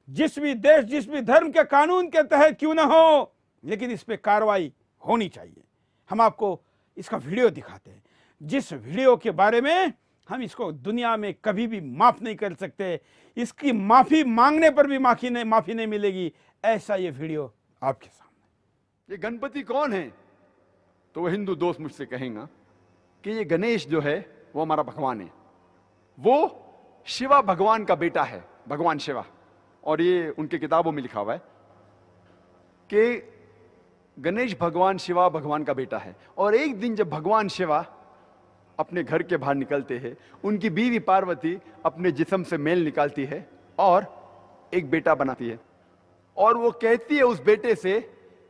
जिस भी देश, जिस भी धर्म के कानून के तहत क्यों ना हो, लेकिन इस पे कार्रवाई होनी चाहिए। हम आपको इसका वीडियो दिखाते हैं, जिस वीडियो के बारे में हम इसको दुनिया में कभी भी माफ नहीं कर सकते, इसकी माफी मांगने पर भी माफी नहीं मिलेगी। ऐसा ये वीडियो आपके सामने। ये गणपति कौन है? तो वो हिंदू दोस्त मुझसे कहेगा कि ये गणेश जो है वो हमारा भगवान है, वो शिवा भगवान का बेटा है, भगवान शिवा। और ये उनके किताबों में लिखा हुआ है कि गणेश भगवान शिवा भगवान का बेटा है। और एक दिन जब भगवान शिवा अपने घर के बाहर निकलते हैं, उनकी बीवी पार्वती अपने जिस्म से मेल निकालती है और एक बेटा बनाती है, और वो कहती है उस बेटे से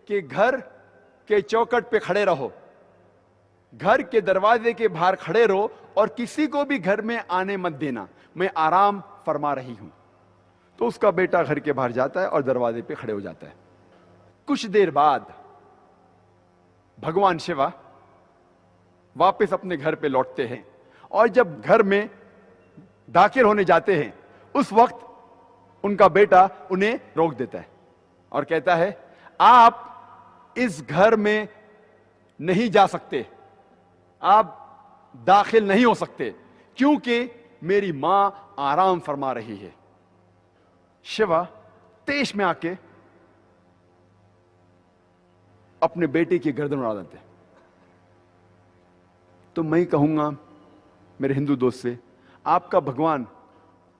कि घर के चौखट पे खड़े रहो, घर के दरवाजे के बाहर खड़े रहो और किसी को भी घर में आने मत देना, मैं आराम फरमा रही हूं। तो उसका बेटा घर के बाहर जाता है और दरवाजे पे खड़े हो जाता है। कुछ देर बाद भगवान शिवा वापस अपने घर पे लौटते हैं और जब घर में दाखिल होने जाते हैं, उस वक्त उनका बेटा उन्हें रोक देता है और कहता है, आप इस घर में नहीं जा सकते, आप दाखिल नहीं हो सकते, क्योंकि मेरी मां आराम फरमा रही है। शिवा तेज में आके अपने बेटे की गर्दन उड़ा देते। तो मैं कहूंगा मेरे हिंदू दोस्त से, आपका भगवान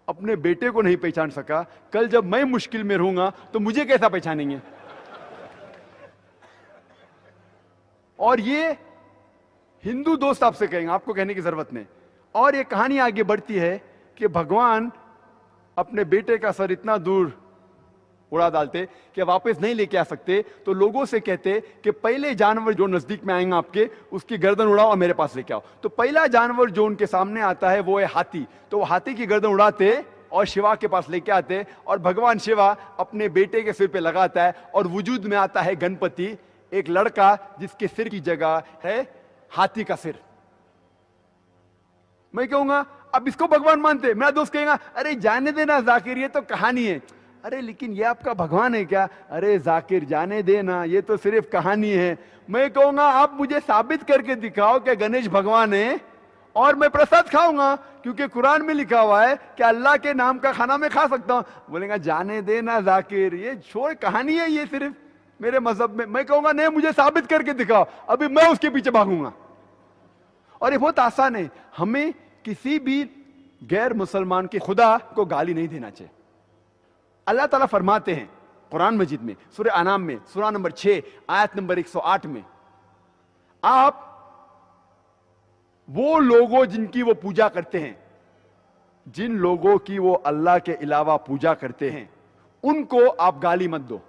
अपने बेटे को नहीं पहचान सका, कल जब मैं मुश्किल में रहूंगा तो मुझे कैसा पहचानेंगे? और ये हिंदू दोस्त आपसे कहेंगे, आपको कहने की जरूरत नहीं। और ये कहानी आगे बढ़ती है कि भगवान अपने बेटे का सर इतना दूर उड़ा डालते कि वापस नहीं लेके आ सकते, तो लोगों से कहते कि पहले जानवर जो नजदीक में आएंगे आपके, उसकी गर्दन उड़ाओ और मेरे पास लेके आओ। तो पहला जानवर जो उनके सामने आता है वो है हाथी। तो वो हाथी की गर्दन उड़ाते और शिवा के पास लेके आते, और भगवान शिवा अपने बेटे के सिर पे लगाता है, और वजूद में आता है गणपति, एक लड़का जिसके सिर की जगह है हाथी का सिर। मैं कहूंगा अब इसको भगवान मानते? मेरा दोस्त कहेगा अरे जाने देना जाकिर, ये तो कहानी है। अरे लेकिन ये आपका भगवान है क्या? अरे जाकिर जाने देना, ये तो सिर्फ कहानी है। मैं कहूंगा आप मुझे साबित करके दिखाओ कि गणेश भगवान है और मैं प्रसाद खाऊंगा, क्योंकि कुरान में लिखा हुआ है कि अल्लाह के नाम का खाना मैं खा सकता हूं। बोलेगा जाने देना जाकिर, ये छोड़, कहानी है ये सिर्फ मेरे मजहब में। मैं कहूंगा नहीं, मुझे साबित करके दिखाओ, अभी मैं उसके पीछे भागूंगा। और ये बहुत आसान है, हमें किसी भी गैर मुसलमान के खुदा को गाली नहीं देना चाहिए। अल्लाह ताला फरमाते हैं कुरान मजीद में, सूरह अनाम में, सूरह नंबर 6 आयत नंबर 108 में, आप वो लोगों जिनकी वो पूजा करते हैं, जिन लोगों की वो अल्लाह के अलावा पूजा करते हैं, उनको आप गाली मत दो।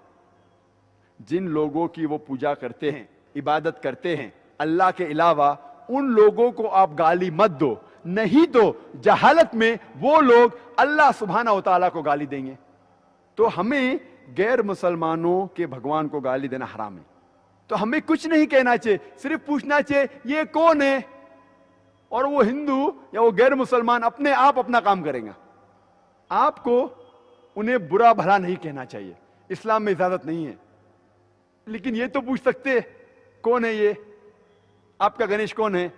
जिन लोगों की वो पूजा करते हैं, इबादत करते हैं अल्लाह के अलावा, उन लोगों को आप गाली मत दो, नहीं तो जहालत में वो लोग अल्लाह सुब्हानहू व तआला को गाली देंगे। तो हमें गैर मुसलमानों के भगवान को गाली देना हराम है। तो हमें कुछ नहीं कहना चाहिए, सिर्फ पूछना चाहिए ये कौन है, और वो हिंदू या वो गैर मुसलमान अपने आप अपना काम करेंगे। आपको उन्हें बुरा भला नहीं कहना चाहिए, इस्लाम में इजाजत नहीं है। लेकिन ये तो पूछ सकते कौन है ये, आपका गणेश कौन है,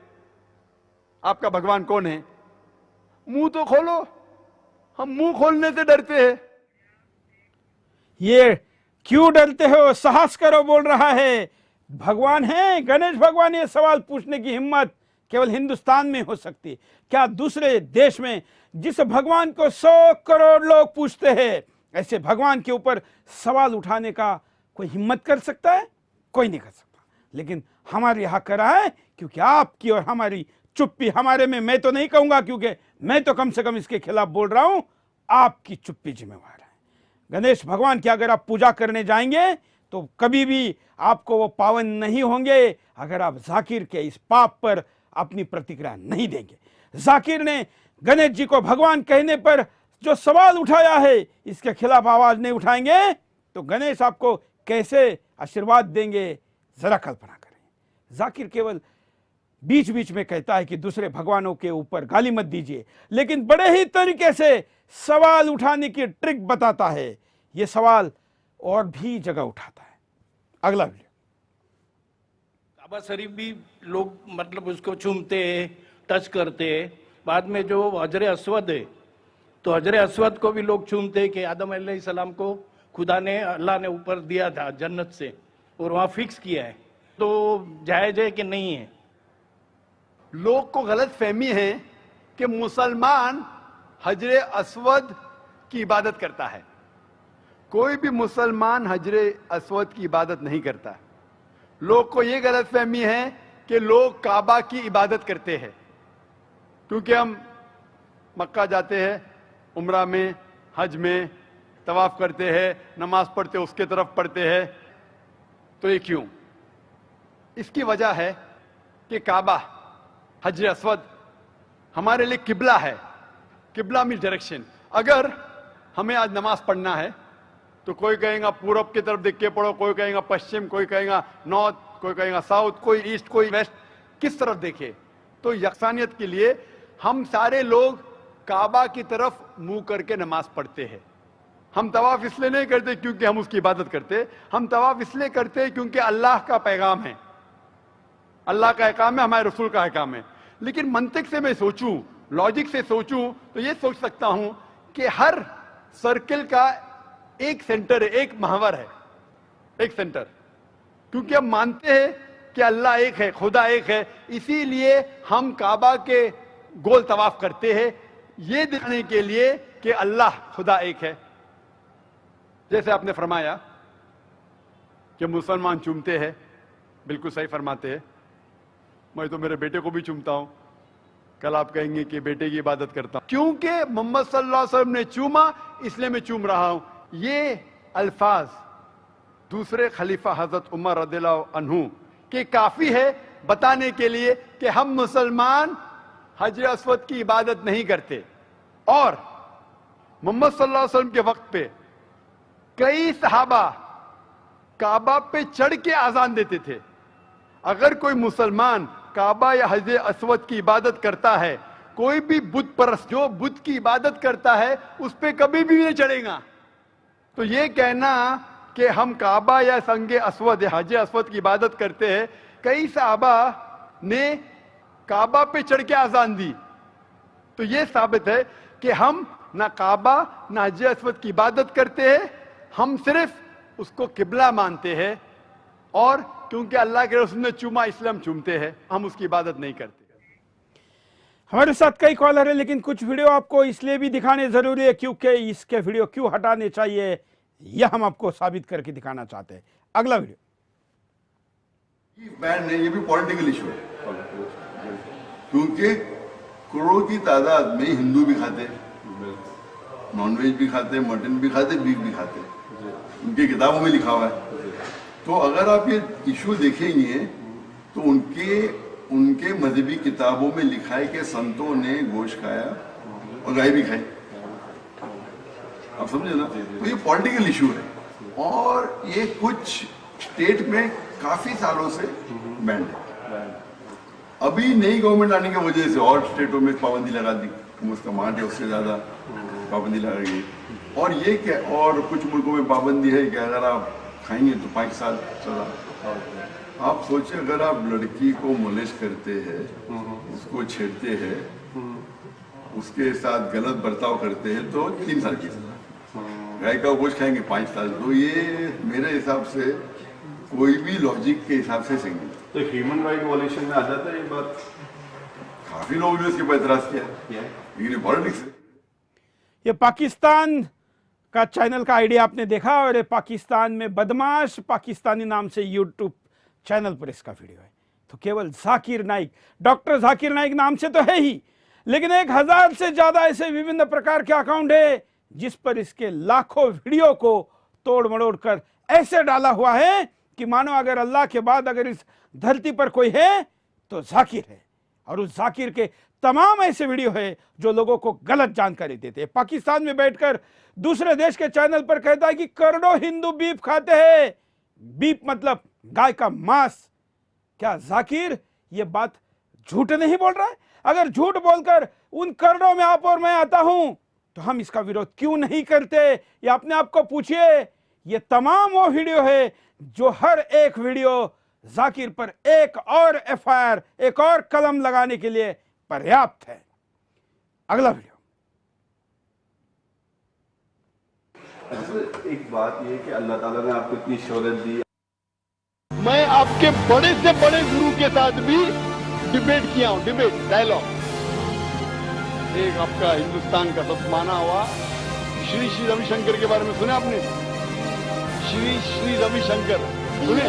आपका भगवान कौन है? मुंह तो खोलो, हम मुंह खोलने से डरते हैं। ये क्यों डरते हो, साहस करो, बोल रहा है भगवान है, गणेश भगवान। ये सवाल पूछने की हिम्मत केवल हिंदुस्तान में हो सकती है। क्या दूसरे देश में जिस भगवान को 100 करोड़ लोग पूछते हैं, ऐसे भगवान के ऊपर सवाल उठाने का कोई हिम्मत कर सकता है? कोई नहीं कर सकता। लेकिन हमारे यहाँ करा है, क्योंकि आपकी और हमारी चुप्पी, हमारे में मैं तो नहीं कहूंगा, क्योंकि मैं तो कम से कम इसके खिलाफ बोल रहा हूं, आपकी चुप्पी जिम्मेवार है। गणेश भगवान की अगर आप पूजा करने जाएंगे तो कभी भी आपको वो पावन नहीं होंगे अगर आप जाकिर के इस पाप पर अपनी प्रतिक्रिया नहीं देंगे। जाकिर ने गणेश जी को भगवान कहने पर जो सवाल उठाया है, इसके खिलाफ आवाज नहीं उठाएंगे तो गणेश आपको कैसे आशीर्वाद देंगे, जरा कल्पना करें। जाकिर केवल बीच बीच में कहता है कि दूसरे भगवानों के ऊपर गाली मत दीजिए, लेकिन बड़े ही तरीके से सवाल उठाने की ट्रिक बताता है। यह सवाल और भी जगह उठाता है। अगला वीडियो। काबा शरीफ भी लोग मतलब उसको चूमते हैं, टच करते हैं। बाद में जो हजरे अस्वद है, तो हजरे अस्वद को भी लोग चूमते हैं कि आदम अलैहिस्सलाम को खुदा ने, अल्लाह ने ऊपर दिया था जन्नत से और वहां फिक्स किया है। तो जायज है कि नहीं है? लोग को गलत फहमी है कि मुसलमान हजरे अस्वद की इबादत करता है। कोई भी मुसलमान हजरे अस्वद की इबादत नहीं करता। लोग को यह गलत फहमी है कि लोग काबा की इबादत करते हैं, क्योंकि हम मक्का जाते हैं, उम्रा में, हज में तवाफ करते हैं, नमाज पढ़ते, उसके तरफ पढ़ते हैं। तो ये क्यों? इसकी वजह है कि काबा, हजरे अस्वद हमारे लिए किबला है। किबला मीन्स डायरेक्शन। अगर हमें आज नमाज पढ़ना है तो कोई कहेगा पूरब की तरफ देख के पढ़ो, कोई कहेगा पश्चिम, कोई कहेगा नॉर्थ, कोई कहेगा साउथ, कोई ईस्ट, कोई वेस्ट, किस तरफ देखे? तो यकसानियत के लिए हम सारे लोग काबा की तरफ मुंह करके नमाज पढ़ते हैं। हम तवाफ इसलिए नहीं करते क्योंकि हम उसकी इबादत करते, हम तवाफ इसलिए करते हैं क्योंकि अल्लाह का पैगाम है, अल्लाह का अहकाम है, हमारे रसूल का अहकाम है। लेकिन मंतिक से मैं सोचूं, लॉजिक से सोचूं, तो ये सोच सकता हूं कि हर सर्किल का एक सेंटर है, एक महावर है, एक सेंटर। क्योंकि हम मानते हैं कि अल्लाह एक है, खुदा एक है, इसीलिए हम काबा के गोल तवाफ करते हैं, ये दिखाने के लिए कि अल्लाह खुदा एक है। जैसे आपने फरमाया कि मुसलमान चूमते हैं, बिल्कुल सही फरमाते हैं। मैं तो मेरे बेटे को भी चूमता हूं, कल आप कहेंगे कि बेटे की इबादत करता हूं। क्योंकि मोहम्मद सल्लल्लाहु अलैहि वसल्लम ने चूमा, इसलिए मैं चूम रहा हूं। ये अल्फाज दूसरे खलीफा हजरत उमर रदियल्लाहु अन्हु के काफी है बताने के लिए कि हम मुसलमान हजर अस्वद की इबादत नहीं करते। और मोहम्मद सल्लल्लाहु अलैहि वसल्लम के वक्त पे कई सहाबा काबा पे चढ़ के आजान देते थे। अगर कोई मुसलमान काबा या हजर अस्वद की इबादत करता है, कोई भी बुत परस्त जो बुत की इबादत करता है उस पे कभी भी नहीं चढ़ेगा। तो ये कहना कि हम काबा या संगे अस्वद या हजर अस्वद की इबादत करते हैं, कई सहाबा ने काबा पे चढ़ के आजान दी, तो ये साबित है कि हम ना काबा ना हजर अस्वद की इबादत करते हैं, हम सिर्फ उसको किबला मानते हैं। और क्योंकि अल्लाह के रसूल ने चूमा इसलिए हम चूमते हैं, हम उसकी इबादत नहीं करते। हमारे साथ कई कॉलर है, लेकिन कुछ वीडियो आपको इसलिए भी दिखाने जरूरी है क्योंकि इसके वीडियो क्यों हटाने चाहिए यह हम आपको साबित करके दिखाना चाहते हैं। अगला वीडियो। बैन नहीं, ये भी पॉलिटिकल इशू है, क्योंकि करोड़ों की तादाद में हिंदू भी खाते, नॉनवेज भी खाते, मटन भी खाते, बीफ भी खाते, उनकी किताबों में लिखा हुआ है। तो अगर आप ये इशू देखेंगे तो उनके मजहबी किताबों में लिखा है कि संतों ने गोश्त खाया और गाय भी खाई। आप समझे ना? तो ये पॉलिटिकल इशू है और ये कुछ स्टेट में काफी सालों से बैंड है। अभी नई गवर्नमेंट आने की वजह से और स्टेटों में पाबंदी लगा दी, उसका मार्च उससे ज्यादा पाबंदी लगा गई। और ये क्या, और कुछ मुल्कों में पाबंदी है कि अगर आप खाएंगे तो 5 साल सजा। आप सोचिए, अगर आप लड़की को मोलेस्ट करते हैं, उसको छेड़ते हैं, उसके साथ गलत बर्ताव करते हैं तो 3 साल की सजा। गाय का गोश्त खाएंगे 5 साल। तो ये मेरे हिसाब से कोई भी लॉजिक के हिसाब से सही नहीं। तो ह्यूमन राइट वॉल्यूशन में आ जाता है ये बात। काफी लोगों ने इसके ऊपर एतराज किया, लेकिन ये पॉलिटिक्स है। ये पाकिस्तान का चैनल का आईडी आपने देखा, और ये पाकिस्तान में बदमाश पाकिस्तानी नाम से यूट्यूब चैनल पर इसका वीडियो है। तो केवल जाकिर नाइक, डॉक्टर जाकिर नाइक नाम से तो है ही, लेकिन 1000 से ज्यादा ऐसे विभिन्न प्रकार के अकाउंट है जिस पर इसके लाखों वीडियो को तोड़ मड़ोड़ कर ऐसे डाला हुआ है कि मानो अगर अल्लाह के बाद अगर इस धरती पर कोई है तो जाकिर है। और उस जाकिर के तमाम ऐसे वीडियो है जो लोगों को गलत जानकारी देते हैं। पाकिस्तान में बैठकर दूसरे देश के चैनल पर कहता है कि करोड़ों हिंदू बीफ खाते हैं। बीफ मतलब गाय का मांस। क्या जाकिर ये बात झूठ नहीं बोल रहा है? अगर झूठ बोलकर उन करोड़ों में आप और मैं आता हूं तो हम इसका विरोध क्यों नहीं करते? ये अपने आप को पूछिए। ये तमाम वो वीडियो है जो हर एक वीडियो जाकिर पर एक और एफआईआर, एक और कलम लगाने के लिए पर्याप्त है। अगला वीडियो। एक बात ये कि अल्लाह ताला ने आपको इतनी शोहरत दी। मैं आपके बड़े से बड़े गुरु के साथ भी डिबेट किया हूं, डिबेट डायलॉग। एक आपका हिंदुस्तान का सबसे माना हुआ श्री श्री रविशंकर के बारे में सुना आपने? श्री श्री रविशंकर सुने?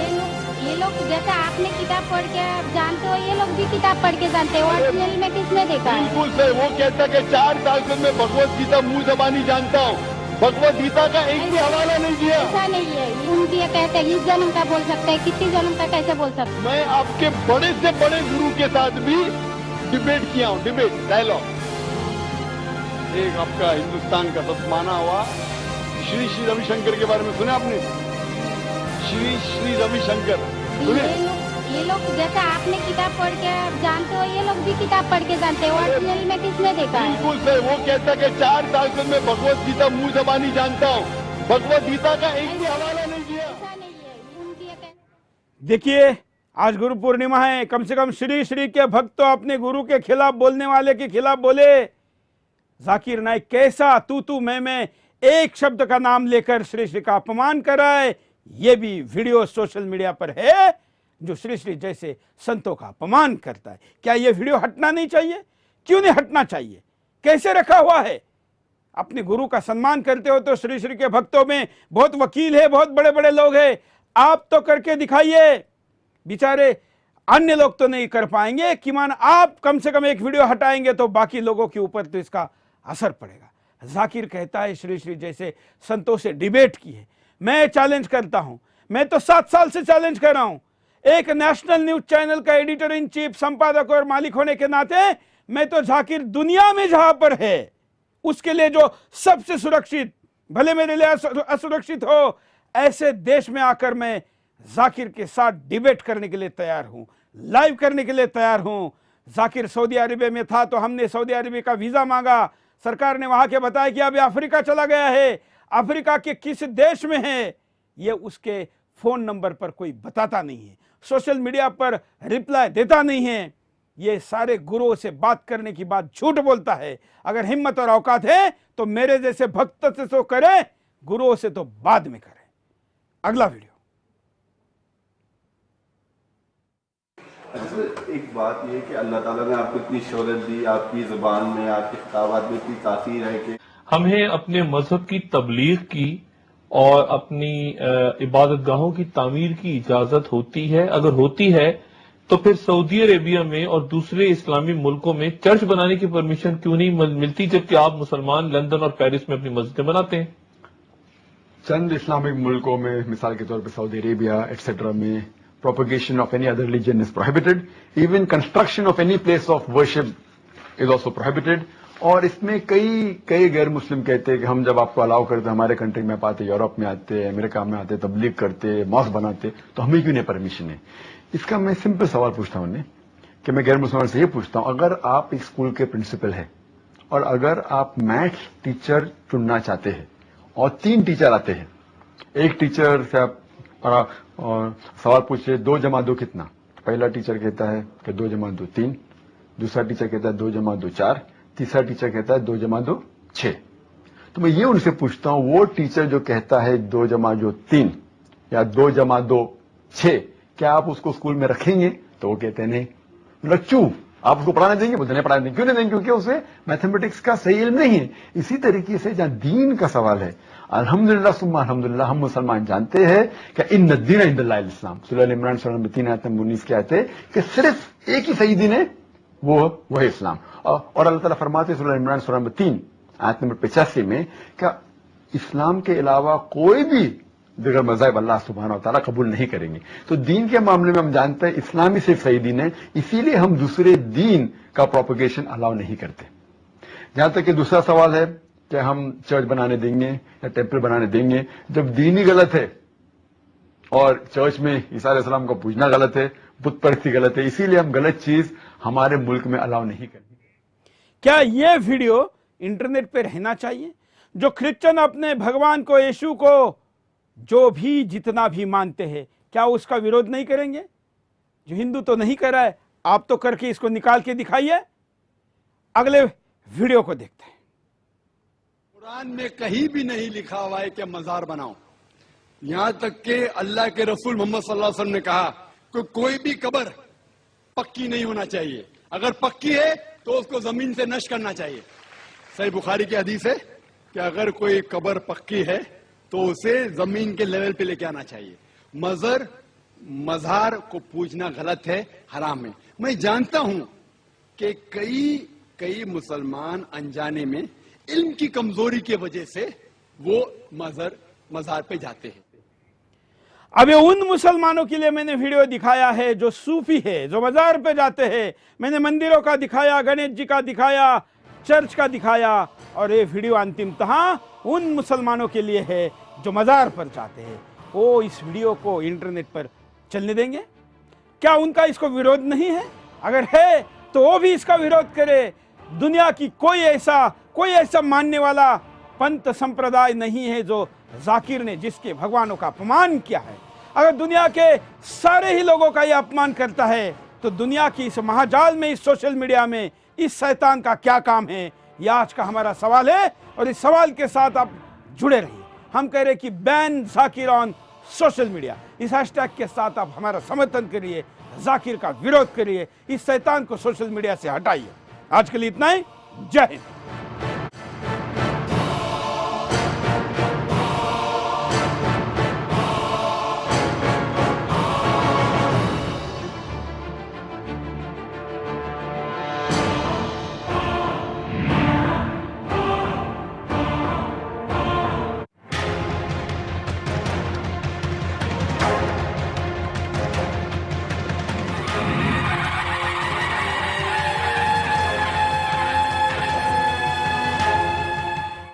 ये लोग जैसे आपने किताब पढ़ के जानते हो, ये लोग भी किताब पढ़ के जानते हो। ओरिजिनल में किसने देखा है? बिल्कुल सही। वो कहता है कि 4 साल से मैं भगवत गीता मुंह जबानी जानता हूँ, भगवत गीता का एक भी हवाला नहीं दिया। ऐसा नहीं है, उनकी ये कहते हैं इस जन्म का बोल सकते हैं, कितनी जन्म का कैसे बोल सकते हैं? मैं आपके बड़े से बड़े गुरु के साथ भी डिबेट किया हूँ, डिबेट डायलॉग। एक आपका हिंदुस्तान का सबसे माना हुआ श्री श्री रविशंकर के बारे में सुना आपने? श्री श्री रविशंकर सुने? ये लोग जैसे आपने किताब पढ़ के जानते हो, ये लोग भी किताब पढ़ के जानते हो। ओरिजिनल में किसने देखा है? बिल्कुल सही। वो कहता है कि 4 साल से मैं भगवत गीता मुंह जबानी जानता हूँ, भगवत गीता का एक भी हवाला नहीं दिया। ऐसा नहीं है, उनकी ये कहते। देखिए, आज गुरु पूर्णिमा है। कम से कम श्री श्री के भक्त तो अपने गुरु के खिलाफ बोलने वाले के खिलाफ बोले। जाकिर नाइक कैसा तू मैं एक शब्द का नाम लेकर श्री श्री का अपमान कर रहा है। यह भी वीडियो सोशल मीडिया पर है जो श्री श्री जैसे संतों का अपमान करता है। क्या यह वीडियो हटना नहीं चाहिए? क्यों नहीं हटना चाहिए? कैसे रखा हुआ है? अपने गुरु का सम्मान करते हो तो श्री श्री के भक्तों में बहुत वकील है, बहुत बड़े बड़े लोग हैं, आप तो करके दिखाइए। बेचारे अन्य लोग तो नहीं कर पाएंगे, कि मान आप कम से कम एक वीडियो हटाएंगे तो बाकी लोगों के ऊपर तो इसका असर पड़ेगा। जाकिर कहता है श्री श्री जैसे संतों से डिबेट की है। मैं चैलेंज करता हूं, मैं तो 7 साल से चैलेंज कर रहा हूं। एक नेशनल न्यूज चैनल का एडिटर इन चीफ, संपादक और मालिक होने के नाते मैं तो जाकिर दुनिया में जहां पर है उसके लिए जो सबसे सुरक्षित, भले मेरे लिए असुरक्षित हो, ऐसे देश में आकर मैं जाकिर के साथ डिबेट करने के लिए तैयार हूं, लाइव करने के लिए तैयार हूं। जाकिर सऊदी अरेबिया में था तो हमने सऊदी अरेबिया का वीजा मांगा, सरकार ने वहां के बताया कि अभी अफ्रीका चला गया है। अफ्रीका के किस देश में है ये उसके फोन नंबर पर कोई बताता नहीं है, सोशल मीडिया पर रिप्लाई देता नहीं है। ये सारे गुरुओं से बात करने की बात झूठ बोलता है। अगर हिम्मत और औकात है तो मेरे जैसे भक्त से तो करे, गुरुओं से तो बाद में करे। अगला वीडियो। अच्छा, एक बात ये कि अल्लाह ताला ने आपको इतनी शोहरत दी, आपकी ज़ुबान में, आपके खिताबात में इतनी तासीर है कि हमें अपने मजहब की तबलीग की और अपनी इबादत गाहों की तामीर की इजाजत होती है। अगर होती है तो फिर सऊदी अरेबिया में और दूसरे इस्लामी मुल्कों में चर्च बनाने की परमिशन क्यों नहीं मिलती, जबकि आप मुसलमान लंदन और पेरिस में अपनी मस्जिदें बनाते हैं? चंद इस्लामिक मुल्कों में, मिसाल के तौर पर सऊदी अरेबिया एक्सेट्रा में, propagation of any other religion is prohibited. Even construction of any place of worship is also prohibited. और इसमें कई गैर मुस्लिम कहते हैं कि हम जब आपको अलाउ करते, हमारे कंट्री में आते, यूरोप में आते, अमेरिका में आते, तबलीग करते, मॉस्क बनाते, तो हमें क्यों नहीं परमिशन है? इसका मैं सिंपल सवाल पूछता हूं कि मैं गैर मुसलमान से ये पूछता हूं, अगर आप एक स्कूल के प्रिंसिपल है और अगर आप मैथ्स टीचर चुनना चाहते हैं और 3 टीचर आते हैं, एक टीचर से आप और सवाल पूछे 2 जमा 2 कितना, पहला टीचर कहता है कि 2 जमा 2 3, दूसरा टीचर कहता है 2 जमा 2 4, तीसरा टीचर कहता है 2 जमा 2 6। तो मैं ये उनसे पूछता हूं, वो टीचर जो कहता है 2 जमा 2 3 या 2 जमा 2 6, क्या आप उसको स्कूल में रखेंगे? तो वो कहते हैं नहीं। मतलब क्यों? आप उसको पढ़ाने देंगे? बोलते नहीं पढ़ाने देंगे। क्यों नहीं देंगे? क्योंकि उसे मैथमेटिक्स का सही इल्म नहीं है। इसी तरीके से जहां दीन का सवाल है, अल्हम्दुलिल्लाह सुम्मा अल्हम्दुलिल्लाह, हम मुसलमान जानते हैं कि इन्न दीन इंदल्लाह इस्लाम। सूरह इमरान सूरह नंबर 3 आयत नंबर 19 के आयत है कि सिर्फ एक ही सही दीन है, वो है इस्लाम। और अल्लाह ताला फरमाते हैं सूरह इमरान सूरह नंबर 3 आयत नंबर 85 में क्या इस्लाम के अलावा कोई भी दिगर मज़हब अल्लाह सुब्हानहू व तआला कबूल नहीं करेंगे। तो दीन के मामले में हम जानते हैं इस्लाम ही सिर्फ सही दीन है, इसीलिए हम दूसरे दीन का प्रोपगेशन अलाउ नहीं करते। जहां तक कि दूसरा सवाल है कि हम चर्च बनाने देंगे या टेम्पल बनाने देंगे, जब दीन ही गलत है और चर्च में ईसा अलैहिस्सलाम को पूजना गलत है, बुत परस्ती गलत है, इसीलिए हम गलत चीज हमारे मुल्क में अलाउ नहीं करेंगे। क्या यह वीडियो इंटरनेट पे रहना चाहिए? जो क्रिश्चियन अपने भगवान को, यीशु को, जो भी जितना भी मानते हैं, क्या उसका विरोध नहीं करेंगे? जो हिंदू तो नहीं कर रहा है, आप तो करके इसको निकाल के दिखाइए। अगले वीडियो को देखते हैं। कुरान में कहीं भी नहीं लिखा हुआ है कि मजार बनाओ। यहां तक कि अल्लाह के रसूल मोहम्मद सल्लल्लाहु अलैहि वसल्लम ने कहा कि कोई भी कब्र पक्की नहीं होना चाहिए, अगर पक्की है तो उसको जमीन से नश करना चाहिए। सही बुखारी की हदीस है कि अगर कोई कब्र पक्की है तो उसे जमीन के लेवल पे लेके आना चाहिए। मजार को पूजना गलत है, हराम है। मैं जानता हूं कि कई मुसलमान अनजाने में इल्म की कमजोरी की वजह से वो मजार पे जाते हैं। अब उन मुसलमानों के लिए मैंने वीडियो दिखाया है जो सूफी है, जो मजार पे जाते हैं। मैंने मंदिरों का दिखाया, गणेश जी का दिखाया, चर्च का दिखाया, और ये वीडियो अंतिमतः उन मुसलमानों के लिए है जो मजार पर जाते हैं। वो इस वीडियो को इंटरनेट पर चलने देंगे? क्या उनका इसको विरोध नहीं है? अगर है तो वो भी इसका विरोध करे। दुनिया की कोई ऐसा मानने वाला पंथ संप्रदाय नहीं है जो जाकिर ने जिसके भगवानों का अपमान किया है। अगर दुनिया के सारे ही लोगों का यह अपमान करता है तो दुनिया की इस महाजाल में, इस सोशल मीडिया में, इस शैतान का क्या काम है? यह आज का हमारा सवाल है। और इस सवाल के साथ आप जुड़े रहिए। हम कह रहे हैं कि ban Zakir on social media, इस हैशटैग के साथ आप हमारा समर्थन करिए, जाकिर का विरोध करिए, इस शैतान को सोशल मीडिया से हटाइए। आज के लिए इतना ही। जय हिंद।